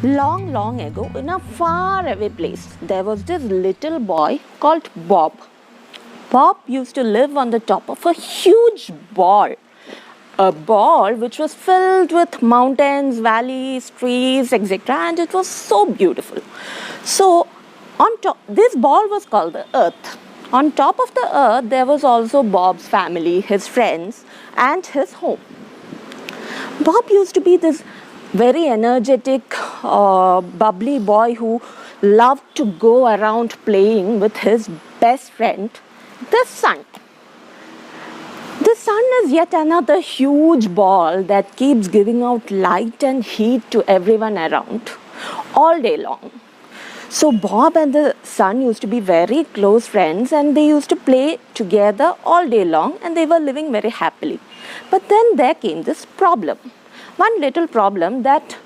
Long, long ago, in a far away place, there was this little boy called Bob. Bob used to live on the top of a huge ball. A ball which was filled with mountains, valleys, trees, etc. And it was so beautiful. So, on top, this ball was called the earth. On top of the earth, there was also Bob's family, his friends, and his home. Bob used to be this very energetic, bubbly boy who loved to go around playing with his best friend, the sun. The sun is yet another huge ball that keeps giving out light and heat to everyone around all day long. So Bob and the sun used to be very close friends and they used to play together all day long and they were living very happily. But then there came this problem. One little problem that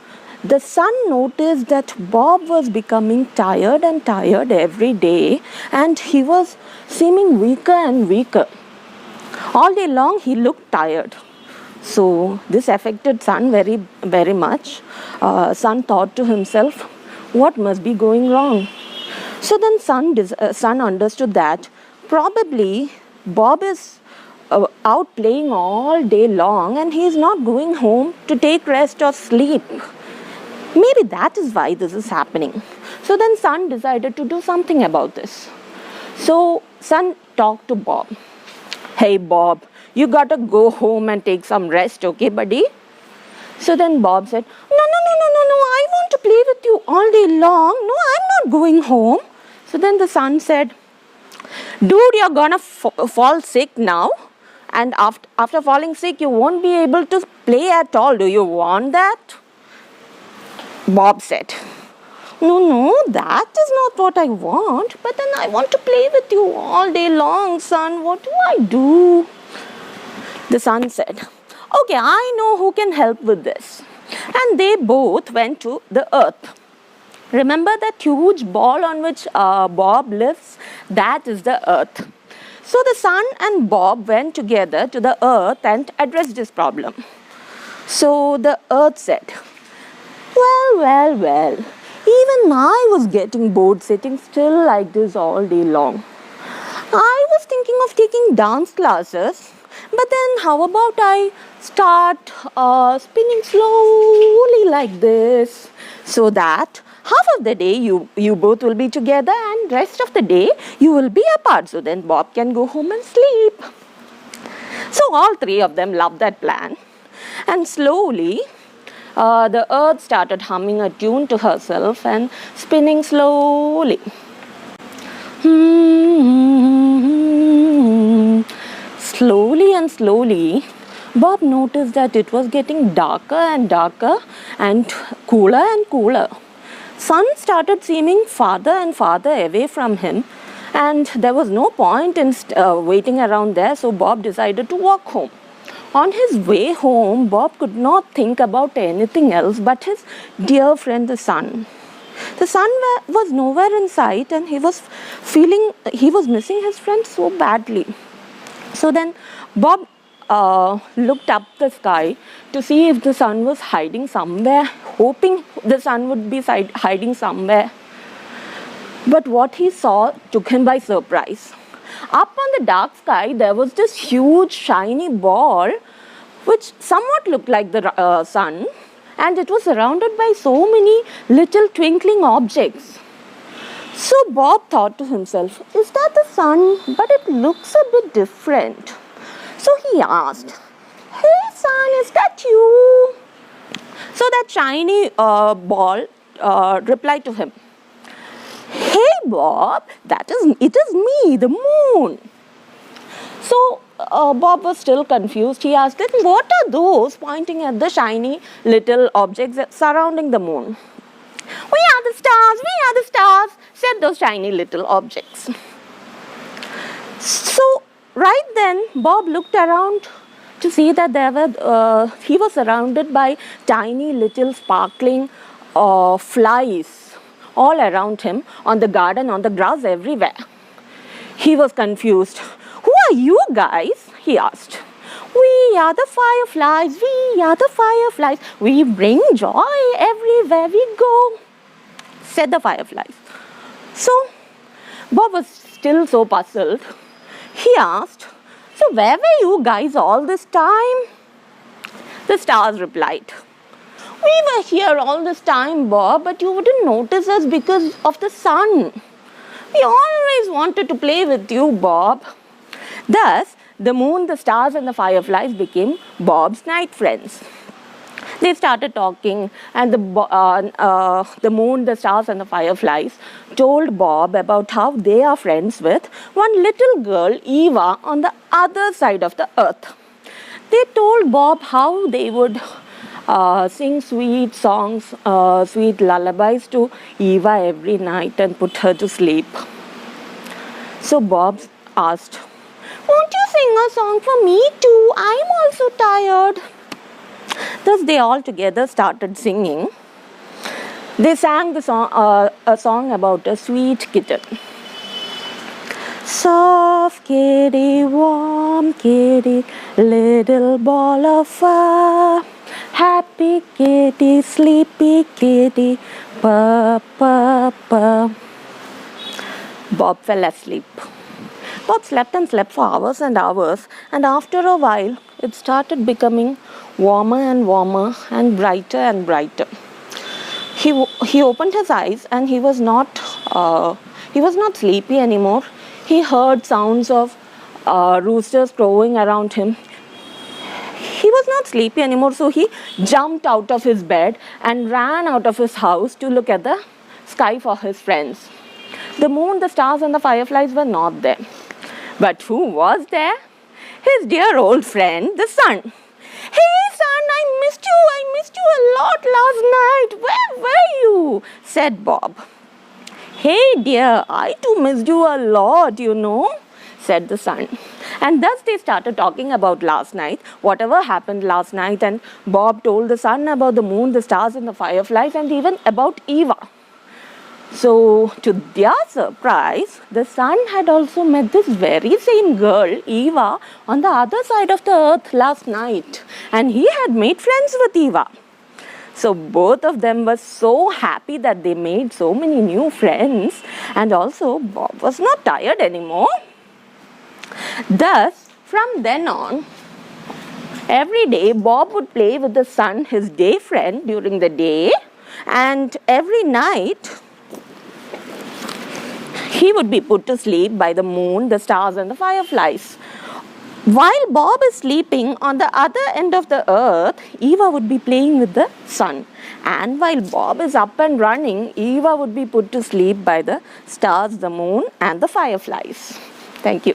the sun noticed that Bob was becoming tired and tired every day and he was seeming weaker and weaker. All day long he looked tired. So this affected Sun very much. Sun thought to himself, what must be going wrong? So then Sun understood that probably Bob is out playing all day long and he is not going home to take rest or sleep. Maybe that is why this is happening. So then Sun decided to do something about this. So Sun talked to Bob. Hey Bob, you gotta go home and take some rest, okay buddy? So then Bob said, no, I want to play with you all day long. No, I'm not going home. So then the sun said, dude, you're gonna fall sick now. And after falling sick, you won't be able to play at all. Do you want that? Bob said, no, that is not what I want. But then I want to play with you all day long, son. What do I do? The sun said, okay, I know who can help with this. And they both went to the earth. Remember that huge ball on which Bob lives? That is the earth. So the sun and Bob went together to the earth and addressed this problem. So the earth said, well, even I was getting bored sitting still like this all day long. I was thinking of taking dance classes, but then how about I start spinning slowly like this so that half of the day you both will be together and rest of the day you will be apart. So then Bob can go home and sleep. So all three of them loved that plan. And slowly the earth started humming a tune to herself and spinning slowly. Slowly and slowly, Bob noticed that it was getting darker and darker and cooler. Sun started seeming farther and farther away from him and there was no point in waiting around there, so Bob decided to walk home. On his way home, Bob could not think about anything else but his dear friend the sun. The sun was nowhere in sight and he was missing his friend so badly. So then Bob looked up the sky to see if the sun was hiding somewhere, hoping the sun would be hiding somewhere. But what he saw took him by surprise. Up on the dark sky, there was this huge shiny ball which somewhat looked like the sun, and it was surrounded by so many little twinkling objects. So Bob thought to himself, is that the sun? But it looks a bit different. So he asked, hey sun, is that you? So that shiny ball replied to him, hey Bob, it is me, the moon. So Bob was still confused. He asked, what are those, pointing at the shiny little objects surrounding the moon? We are the stars, said those shiny little objects. So right then, Bob looked around to see that he was surrounded by tiny little sparkling flies all around him, on the garden, on the grass, everywhere. He was confused. Who are you guys? He asked. We are the fireflies, we are the fireflies. We bring joy everywhere we go, said the fireflies. So Bob was still so puzzled. He asked, so where were you guys all this time? The stars replied, we were here all this time, Bob, but you wouldn't notice us because of the sun. We always wanted to play with you, Bob. Thus, the moon, the stars, and the fireflies became Bob's night friends. They started talking, and the moon, the stars, and the fireflies told Bob about how they are friends with one little girl, Eva, on the other side of the earth. They told Bob how they would sing sweet songs, sweet lullabies to Eva every night and put her to sleep. So Bob asked, won't you sing a song for me too? I'm also tired. Thus they all together started singing. They sang a song about a sweet kitten. Soft kitty, warm kitty, little ball of fur. Happy kitty, sleepy kitty, purr, purr, purr. Bob fell asleep. Bob slept and slept for hours and hours, and after a while, it started becoming warmer and warmer and brighter. He opened his eyes, and he was not sleepy anymore. He heard sounds of roosters crowing around him. He was not sleepy anymore, so he jumped out of his bed and ran out of his house to look at the sky for his friends. The moon, the stars, and the fireflies were not there. But who was there? His dear old friend, the sun. Hey sun, I missed you a lot last night. Where were you? Said Bob. Hey dear, I too missed you a lot, said the sun. And thus they started talking about last night, whatever happened last night, and Bob told the sun about the moon, the stars, and the fireflies, and even about Eva. So, to their surprise, the sun had also met this very same girl, Eva, on the other side of the earth last night, and he had made friends with Eva. So, both of them were so happy that they made so many new friends, and also Bob was not tired anymore. Thus, from then on, every day Bob would play with the sun, his day friend, during the day, and every night he would be put to sleep by the moon, the stars, and the fireflies. While Bob is sleeping on the other end of the earth, Eva would be playing with the sun. And while Bob is up and running, Eva would be put to sleep by the stars, the moon, and the fireflies. Thank you.